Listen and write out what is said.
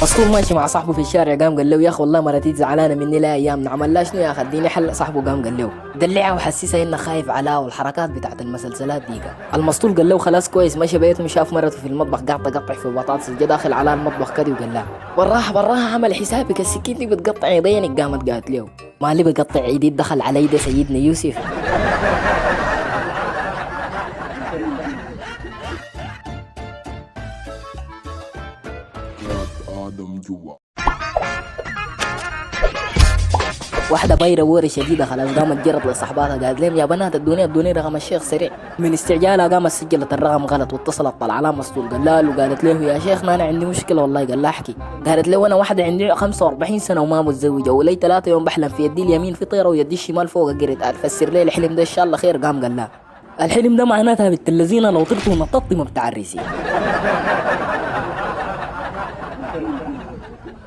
مسطول ماشي مع صاحبه في الشارع، قام قال له يا اخي والله مرتي زعلانه مني لا ايام، نعمل لا شنو يا اخي اديني حل. صاحبه قام قال له دلعها وحسسها انه خايف عليها والحركات بتاعت المسلسلات دي. المسطول قال له خلاص كويس، مشى بيته شاف مرته في المطبخ قاعده تقطع في بطاطس، جا داخل على المطبخ كده وقال لها بالراحه بالراحه عمل حسابك السكين دي بتقطع يدينك. قامت قالت له ما اللي بقطع ايدي دخل علي ده سيدنا يوسف. آدم جوا. واحدة بايرة ووري شديدة خلاص قامت جرت لصحباتها قالت لهم يا بنات ادوني رقم الشيخ سريع. من استعجالها قامت سجلت الرقم غلط واتصلت طلع على مسطول قال له وقالت له يا شيخنا انا عندي مشكلة والله. قال لها احكي. قالت له انا واحدة عندي 45 سنة وما متزوجة ولي 3 يوم بحلم في يدي اليمين في طيرة ويدي الشمال فوق قريت فسر لي الحلم ده ان شاء الله خير. قام قال لها الحلم ده معناتها بنت الذين لو طرت ونططت ما بتعرسي.